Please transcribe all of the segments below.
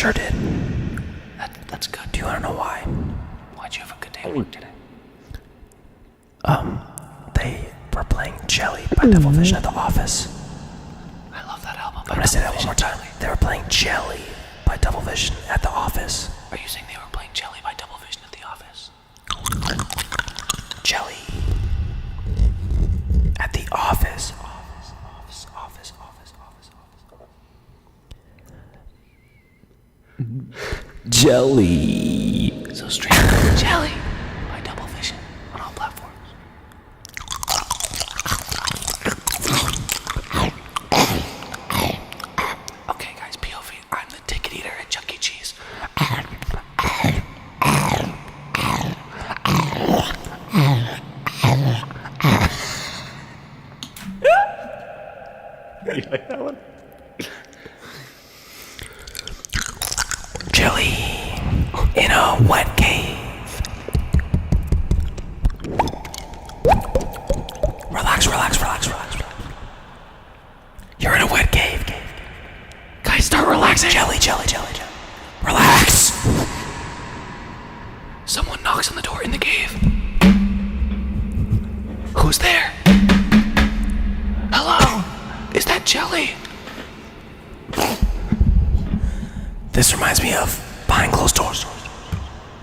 sure did. That's good. Do you want to know why? Why'd you have a good day at work today? They were playing Jelly by Devil Vision at the office. I love that album. I'm gonna say that one more time. They were playing Jelly by Devil Vision at the office. Are you saying they were playing Jelly by Double Vision at the office? Jelly. At the office. Office. Jelly. So stream Jelly by Double Vision on all platforms. Okay, guys, POV. I'm the ticket eater at Chuck E. Cheese. You like that one? Jelly in a wet cave. Relax. You're in a wet cave. Guys, start relaxing. Jelly. Relax. Someone knocks on the door in the cave. Who's there? Hello? Is that Jelly? This reminds me of Behind Closed Doors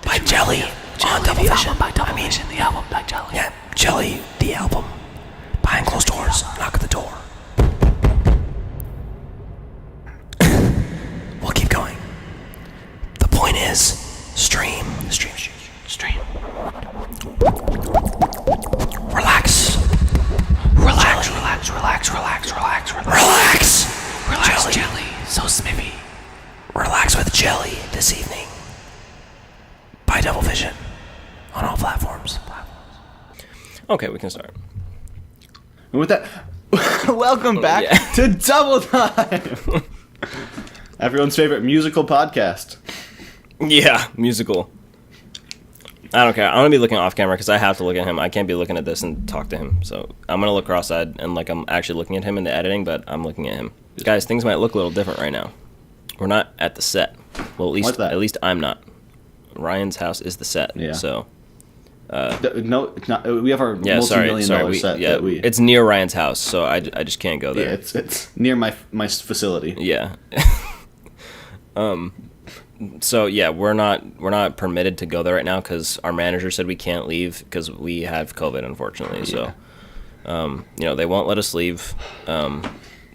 by Jelly on Double the Vision. album by Double Vision, the album by Jelly. Yeah, Jelly, the album. Behind Closed Doors, knock at the door. We'll keep going. The point is, stream. Relax. Relax, Jelly. So smiffy. Relax with Jelly this evening. By Double Vision. On all platforms. Okay, we can start. And with that, welcome back to Double Time, everyone's favorite musical podcast. Yeah, musical. I don't care. I'm gonna be looking off camera because I have to look at him. I can't be looking at this and talk to him. So I'm gonna look cross-eyed and like I'm actually looking at him in the editing, but I'm looking at him. Guys, things might look a little different right now. We're not at the set. Well, What's that? at least I'm not. Ryan's house is the set. Yeah. So No, it's not. We have our yeah, multi-million-dollar set that we. it's near Ryan's house, so I just can't go there. Yeah, it's near my facility. Yeah. So yeah, we're not permitted to go there right now because our manager said we can't leave because we have COVID, unfortunately. So, they won't let us leave.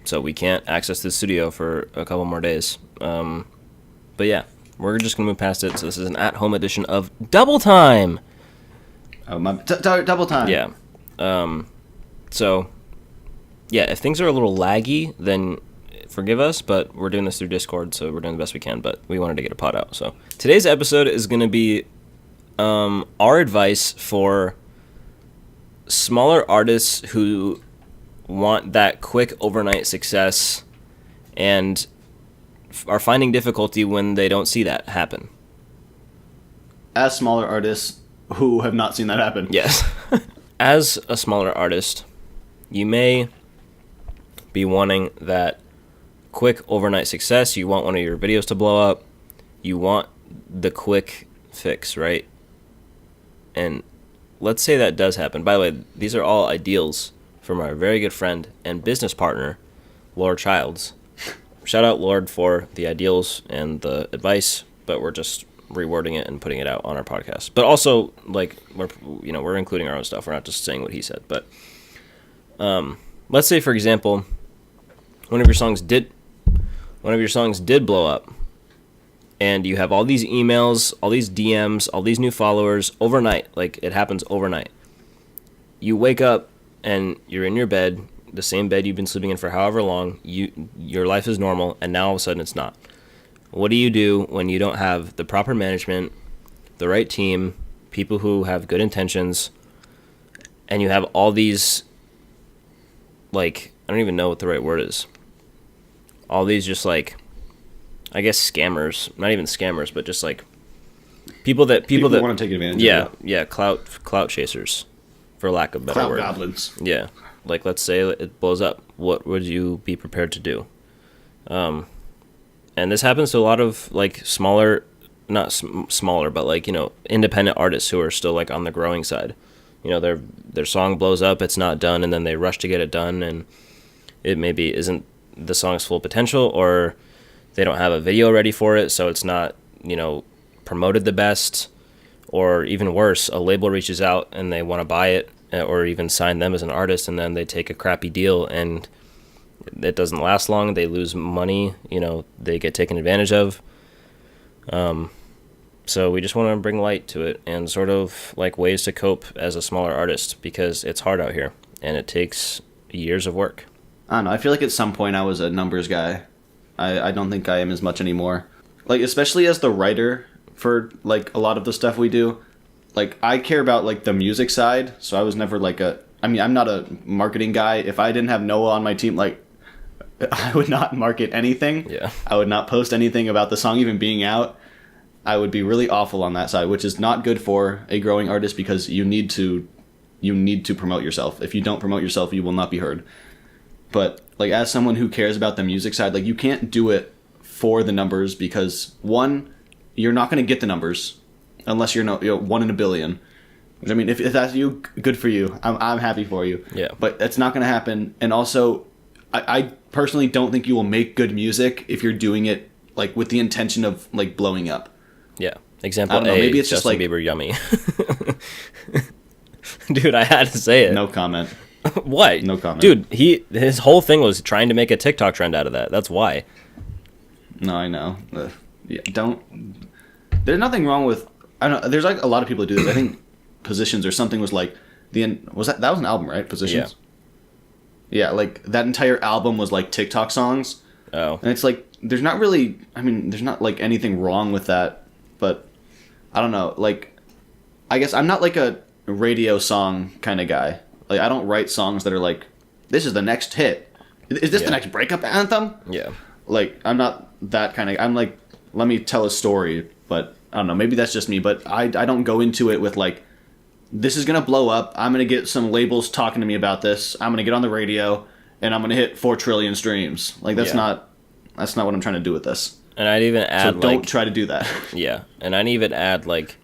So we can't access the studio for a couple more days. But yeah, we're just gonna move past it. So this is an at-home edition of Double Time. Oh, my Double Time. Yeah. So yeah, if things are a little laggy, then forgive us, but we're doing this through Discord, so we're doing the best we can, but we wanted to get a pod out. So today's episode is going to be our advice for smaller artists who want that quick overnight success and are finding difficulty when they don't see that happen. As smaller artists who have not seen that happen. Yes. As a smaller artist, you may be wanting that quick overnight success. You want one of your videos to blow up. You want the quick fix, right? And let's say that does happen. By the way, these are all ideals from our very good friend and business partner, Lord Childs. Shout out Lord for the ideals and the advice, but we're just rewording it and putting it out on our podcast. But also, like, we're including our own stuff. We're not just saying what he said. But let's say, for example, one of your songs did blow up, and you have all these emails, all these DMs, all these new followers overnight. Like, it happens overnight. You wake up and you're in your bed, the same bed you've been sleeping in for however long. Your life is normal, and now all of a sudden it's not. What do you do when you don't have the proper management, the right team, people who have good intentions, and you have all these, like, I don't even know what the right word is. All these just, like, I guess scammers, not even scammers, but just like people that want to take advantage of it. Yeah, clout chasers, for lack of a better Clout word. goblins. Yeah. Like, let's say it blows up. What would you be prepared to do? And this happens to a lot of like smaller, not smaller, but like, independent artists who are still like on the growing side. Their song blows up, it's not done, and then they rush to get it done, and it maybe isn't the song's full potential, or they don't have a video ready for it, so it's not, promoted the best, or even worse, a label reaches out and they want to buy it or even sign them as an artist, and then they take a crappy deal and it doesn't last long. They lose money, they get taken advantage of. So we just want to bring light to it and sort of like ways to cope as a smaller artist, because it's hard out here and it takes years of work. I don't know. I feel like at some point I was a numbers guy. I don't think I am as much anymore. Like, especially as the writer for like a lot of the stuff we do. Like, I care about like the music side, so I was never like I'm not a marketing guy. If I didn't have Noah on my team, like, I would not market anything. Yeah. I would not post anything about the song even being out. I would be really awful on that side, which is not good for a growing artist, because you need to promote yourself. If you don't promote yourself, you will not be heard. But like, as someone who cares about the music side, like, you can't do it for the numbers, because one, you're not going to get the numbers unless you're 1 in a billion. Which, I mean, if that's you, good for you. I'm happy for you. Yeah. But that's not going to happen. And also, I personally don't think you will make good music if you're doing it like with the intention of like blowing up. Yeah. Example I don't know, A, maybe it's just Justin like Bieber yummy. Dude, I had to say it. No comment. What? No comment. Dude, his whole thing was trying to make a TikTok trend out of that. That's why. No, I know. Yeah, don't. There's nothing wrong with. I don't know. There's like a lot of people who do this. I think Positions or something was like was that was an album, right? Positions. Yeah, like that entire album was like TikTok songs. Oh. And it's like, there's not really, I mean, there's not like anything wrong with that, but I don't know. Like, I guess I'm not like a radio song kind of guy. Like, I don't write songs that are like, this is the next hit. Is this the next breakup anthem? Yeah. Like, I'm not that kind of, I'm like, let me tell a story, but I don't know, maybe that's just me, but I don't go into it with like, this is going to blow up, I'm going to get some labels talking to me about this, I'm going to get on the radio, and I'm going to hit 4 trillion streams. Like, that's not what I'm trying to do with this. And I'd even add, so don't try to do that. Yeah, and I'd even add, like,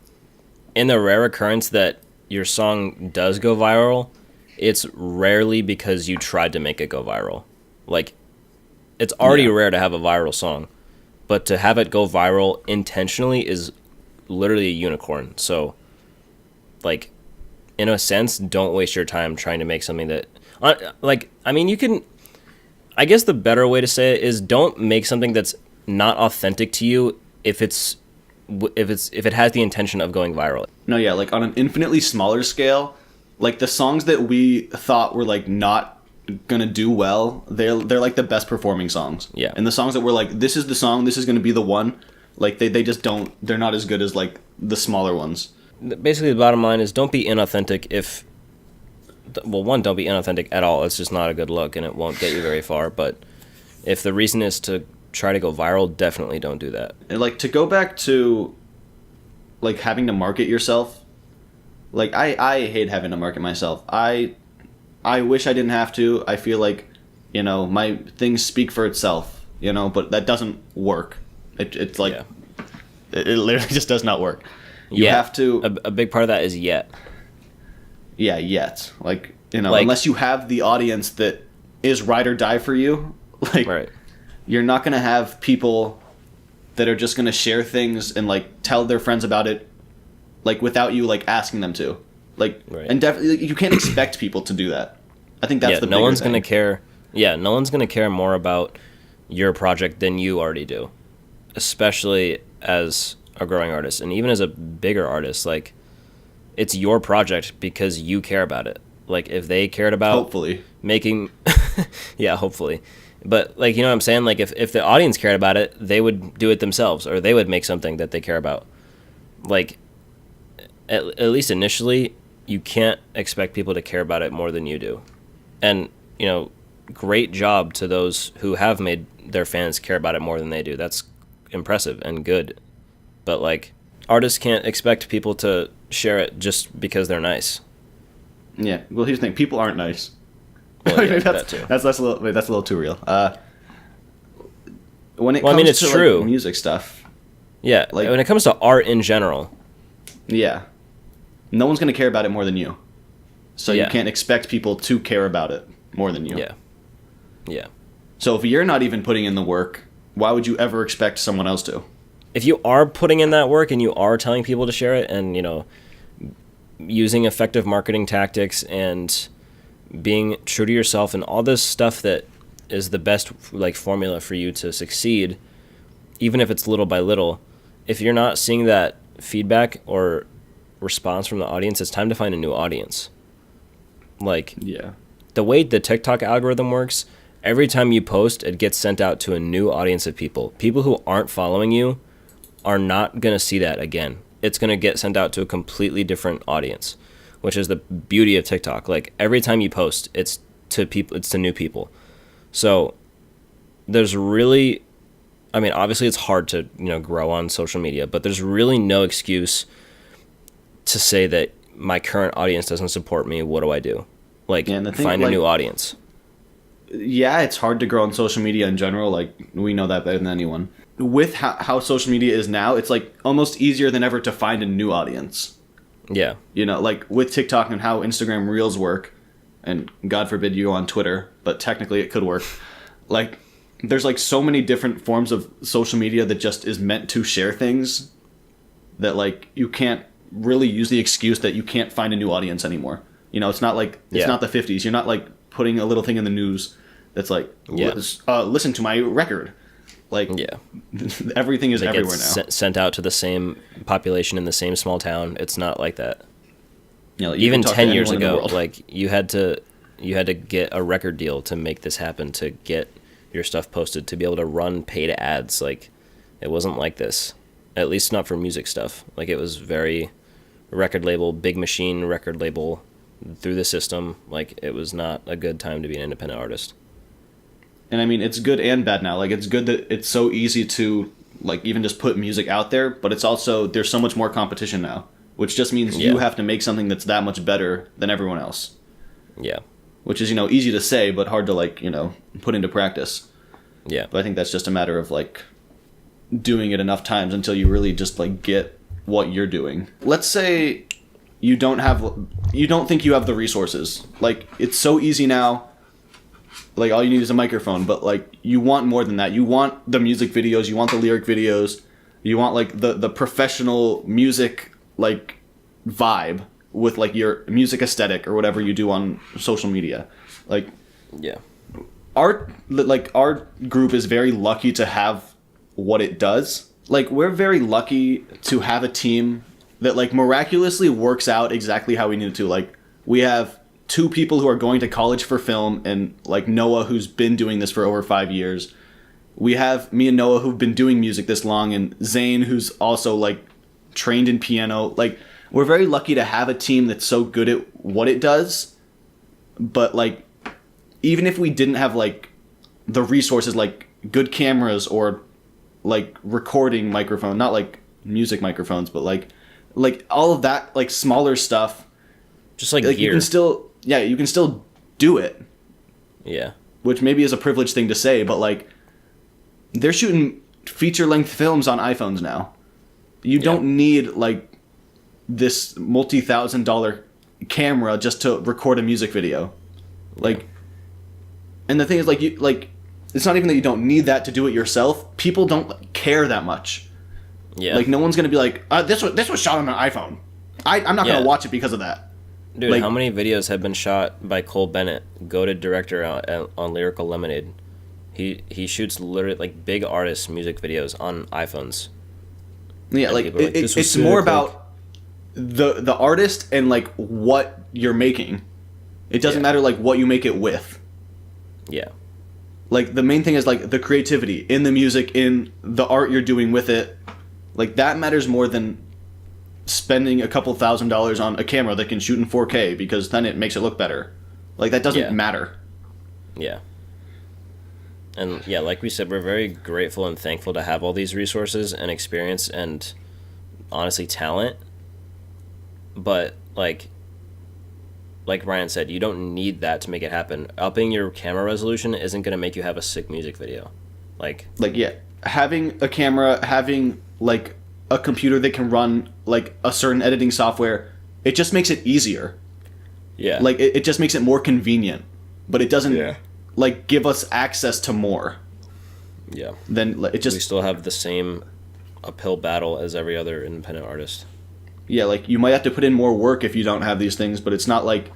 in the rare occurrence that your song does go viral, it's rarely because you tried to make it go viral. Like, it's already rare to have a viral song, but to have it go viral intentionally is literally a unicorn. So, like, in a sense, don't waste your time trying to make something that, like, I mean, you can, I guess the better way to say it is don't make something that's not authentic to you if it has the intention of going viral. No, yeah, like on an infinitely smaller scale, like the songs that we thought were like not gonna do well, they're like the best performing songs. Yeah. And the songs that were like, this is the song, this is gonna be the one, like they just don't, they're not as good as like the smaller ones. Basically, the bottom line is don't be inauthentic if, well, one, don't be inauthentic at all. It's just not a good look and it won't get you very far. But if the reason is to try to go viral, definitely don't do that. And like, to go back to like having to market yourself, like I hate having to market myself. I wish I didn't have to. I feel like, my things speak for itself, but that doesn't work. It's like, it literally just does not work. You have to. A big part of that is yet. Yeah, yet. Like, Like- unless you have the audience that is ride or die for you, like, Right. you're not going to have people that are just going to share things and, like, tell their friends about it, like, without you, like, asking them to. Like, Right. and definitely, you can't expect people to do that. I think that's the no bigger one's thing. gonna care. Yeah, no one's gonna care more about your project than you already do, especially as a growing artist, and even as a bigger artist. Like, it's your project because you care about it. Like, if they cared about Hopefully. making, yeah, hopefully, but like, you know what I'm saying? Like, if the audience cared about it, they would do it themselves, or they would make something that they care about. Like, at least initially, you can't expect people to care about it more than you do. And, great job to those who have made their fans care about it more than they do. That's impressive and good. But, like, artists can't expect people to share it just because they're nice. Yeah. Well, here's the thing. People aren't nice. Well, yeah, that's, that too. that's a little too real. when it Well, I comes mean, it's to true. like, music stuff, Yeah, Like- when it comes to art in general, yeah, no one's gonna care about it more than you. So Yeah. you can't expect people to care about it more than you. yeah, yeah. So if you're not even putting in the work, why would you ever expect someone else to? If you are putting in that work and you are telling people to share it, and using effective marketing tactics and being true to yourself and all this stuff that is the best like formula for you to succeed, even if it's little by little, if you're not seeing that feedback or response from the audience, it's time to find a new audience. Like, Yeah. the way the TikTok algorithm works, every time you post, it gets sent out to a new audience of people. People who aren't following you are not going to see that again. It's going to get sent out to a completely different audience, which is the beauty of TikTok. Like, every time you post, it's to people, it's to new people. So there's really, I mean, obviously it's hard to, grow on social media, but there's really no excuse to say that my current audience doesn't support me. What do I do? Like, Yeah, and the thing, find a like- new audience. Yeah, it's hard to grow on social media in general. Like, we know that better than anyone. With how social media is now, it's like almost easier than ever to find a new audience. Yeah. Like with TikTok and how Instagram Reels work, and God forbid you go on Twitter, but technically it could work. Like, there's like so many different forms of social media that just is meant to share things that like you can't really use the excuse that you can't find a new audience anymore. It's not like it's Yeah. not the 50s. You're not like putting a little thing in the news that's like Yeah. listen to my record. Like Yeah. everything is They everywhere get now. sent out to the same population in the same small town. It's not like that. Like, you Even can talk to 10 years anyone in the ago, world. like you had to get a record deal to make this happen, to get your stuff posted, to be able to run paid ads. Like, it wasn't like this, at least not for music stuff. Like, it was very record label, big machine record label through the system. Like, it was not a good time to be an independent artist. And I mean, it's good and bad now. Like, it's good that it's so easy to, like, even just put music out there, but it's also, there's so much more competition now, which just means you Yeah. have to make something that's that much better than everyone else. Yeah. Which is, easy to say, but hard to, like, put into practice. Yeah. But I think that's just a matter of, like, doing it enough times until you really just, like, get what you're doing. Let's say you don't think you have the resources. Like, it's so easy now. Like, all you need is a microphone, but, like, you want more than that. You want the music videos, you want the lyric videos, you want, like, the professional music, like, vibe with, like, your music aesthetic or whatever you do on social media. Like, Yeah. our group is very lucky to have what it does. Like, we're very lucky to have a team that, like, miraculously works out exactly how we need it to. Like, we have 2 people who are going to college for film, and like Noah, who's been doing this for over 5 years. We have me and Noah, who've been doing music this long, and Zane, who's also like trained in piano. Like, we're very lucky to have a team that's so good at what it does. But like, even if we didn't have like the resources, like good cameras or like recording microphone, not like music microphones, but like all of that, like smaller stuff, Just like like gear. you can still do it, Yeah. which maybe is a privileged thing to say, but like, they're shooting feature-length films on iPhones now. You don't need like this multi-$1,000 camera just to record a music video. Like, and the thing is, like, it's not even that you don't need that to do it yourself. People don't care that much. Yeah. Like, no one's gonna be like, this was shot on an iPhone. I'm not Yeah. gonna watch it because of that. Dude, like- how many videos have been shot by Cole Bennett, goated director on Lyrical Lemonade? He shoots literally like big artists' music videos on iPhones. Yeah, And like, people are like, "This was it's more sick," like- about the artist and like what you're making. It doesn't Yeah. matter like what you make it with. Yeah. Like, the main thing is like the creativity in the music, in the art you're doing with it. Like, that matters more than spending a couple $1,000s on a camera that can shoot in 4K, because then it makes it look better. Like, that doesn't Yeah. matter. Yeah. And yeah, like we said, we're very grateful and thankful to have all these resources and experience and honestly talent. But like Ryan said, you don't need that to make it happen. Upping your camera resolution isn't going to make you have a sick music video. Like, Like, yeah, having a camera, having like a computer that can run like a certain editing software, it just makes it easier. Yeah. Like it just makes it more convenient, but it doesn't Yeah. like give us access to more. Yeah. Then it We just still have the same uphill battle as every other independent artist. yeah, like you might have to put in more work if you don't have these things, but it's not like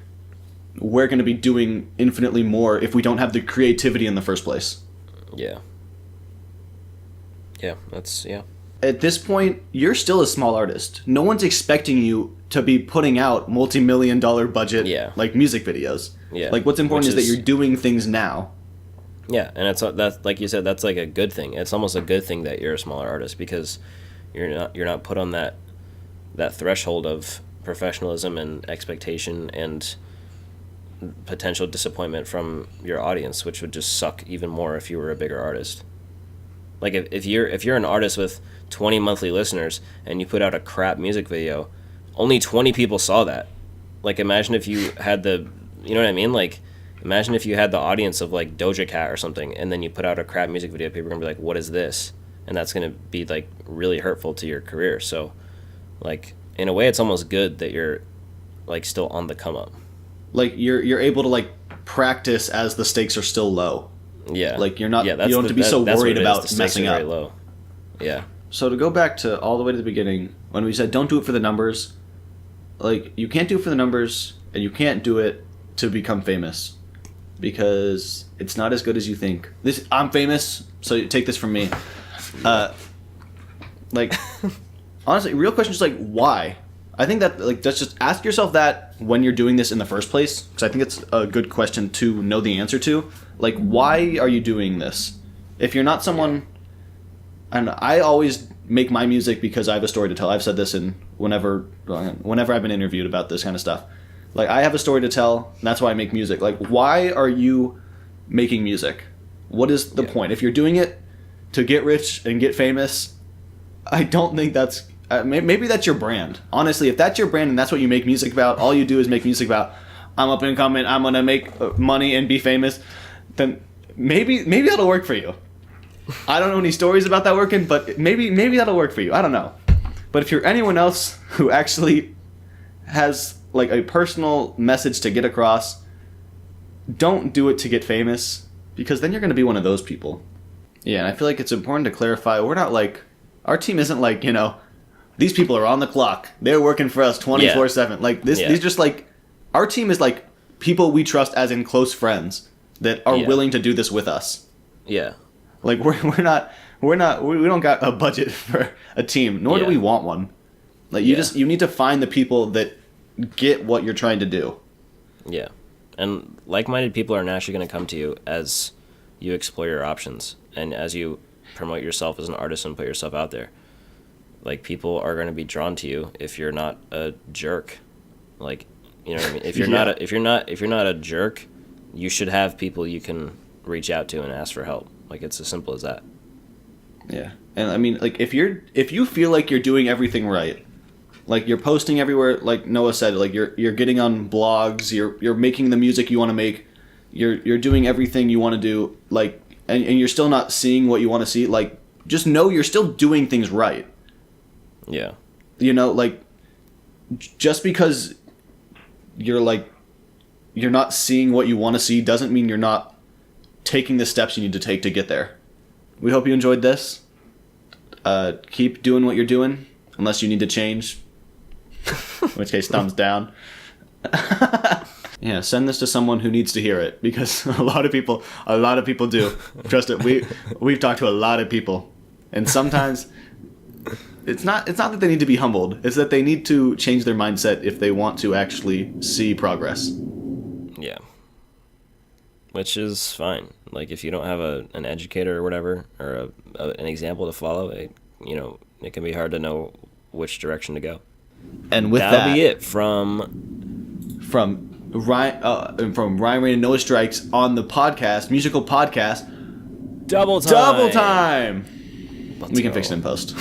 we're going to be doing infinitely more if we don't have the creativity in the first place. Yeah. Yeah, that's yeah. At this point, you're still a small artist. No one's expecting you to be putting out multi-million-dollar budget Yeah. like music videos. Yeah. Like what's important Which is that is- you're doing things now. Yeah, and that's like you said, that's like a good thing. It's almost a good thing that you're a smaller artist because you're not put on that threshold of professionalism and expectation and potential disappointment from your audience, which would just suck even more if you were a bigger artist. Like if you're an artist with 20 monthly listeners and you put out a crap music video, only 20 people saw that. Like imagine if you had the, you know what I mean? Like imagine if you had the audience of like Doja Cat or something, and then you put out a crap music video, people are gonna be like, "What is this?" And that's gonna be like really hurtful to your career. So, like in a way, it's almost good that you're like still on the come up. Like you're able to like practice as the stakes are still low. Yeah, Like, you're not- Yeah, you don't have to be so that's what worried it is. about The stakes messing are very up. low. Yeah, So to go back to all the way to the beginning, when we said don't do it for the numbers, like you can't do it for the numbers and you can't do it to become famous because it's not as good as you think. This I'm famous, so take this from me. Like honestly, real question is like why? I think that like just ask yourself that when you're doing this in the first place, because I think it's a good question to know the answer to. Like why are you doing this? If you're not someone, and I always make my music because I have a story to tell. I've said this in whenever I've been interviewed about this kind of stuff. Like I have a story to tell, and that's why I make music. Like why are you making music? What is the point? If you're doing it to get rich and get famous, I don't think that's maybe that's your brand. Honestly, if that's your brand and that's what you make music about, all you do is make music about I'm up and coming, I'm gonna make money and be famous, then maybe that'll work for you. I don't know any stories about that working, but maybe that'll work for you. I don't know. But if you're anyone else who actually has like a personal message to get across, don't do it to get famous, because then you're going to be one of those people. Yeah, and I feel like it's important to clarify, we're not like, our team isn't like, these people are on the clock. They're working for us 24/7. Like this, Yeah. these just like, our team is like people we trust as in close friends that are Yeah. willing to do this with us. yeah, Like we don't got a budget for a team, nor do Yeah. we want one. Like you Yeah. you need to find the people that get what you're trying to do. yeah. And like-minded people are naturally going to come to you as you explore your options and as you promote yourself as an artist and put yourself out there. Like people are going to be drawn to you if you're not a jerk. Like, you know what I mean? If you're Yeah. if you're not a jerk, you should have people you can reach out to and ask for help. Like it's as simple as that. Yeah. And I mean, like if you feel like you're doing everything right, like you're posting everywhere, like Noah said, like you're getting on blogs, you're making the music you want to make, you're doing everything you want to do, like and you're still not seeing what you want to see, like just know you're still doing things right. Yeah. Like just because you're not seeing what you want to see doesn't mean you're not taking the steps you need to take to get there. We hope you enjoyed this. Keep doing what you're doing unless you need to change, in which case thumbs down. Yeah, send this to someone who needs to hear it, because a lot of people do. Trust it. We've talked to a lot of people, and sometimes it's not that they need to be humbled. It's that they need to change their mindset if they want to actually see progress. Yeah. Which is fine. Like if you don't have an educator or whatever, or an example to follow, it can be hard to know which direction to go. And with That'll that, be it from Ryan Ray and Noah Strikes on the podcast, musical podcast, Double Time. Double Time. Let's We can go. fix it in post.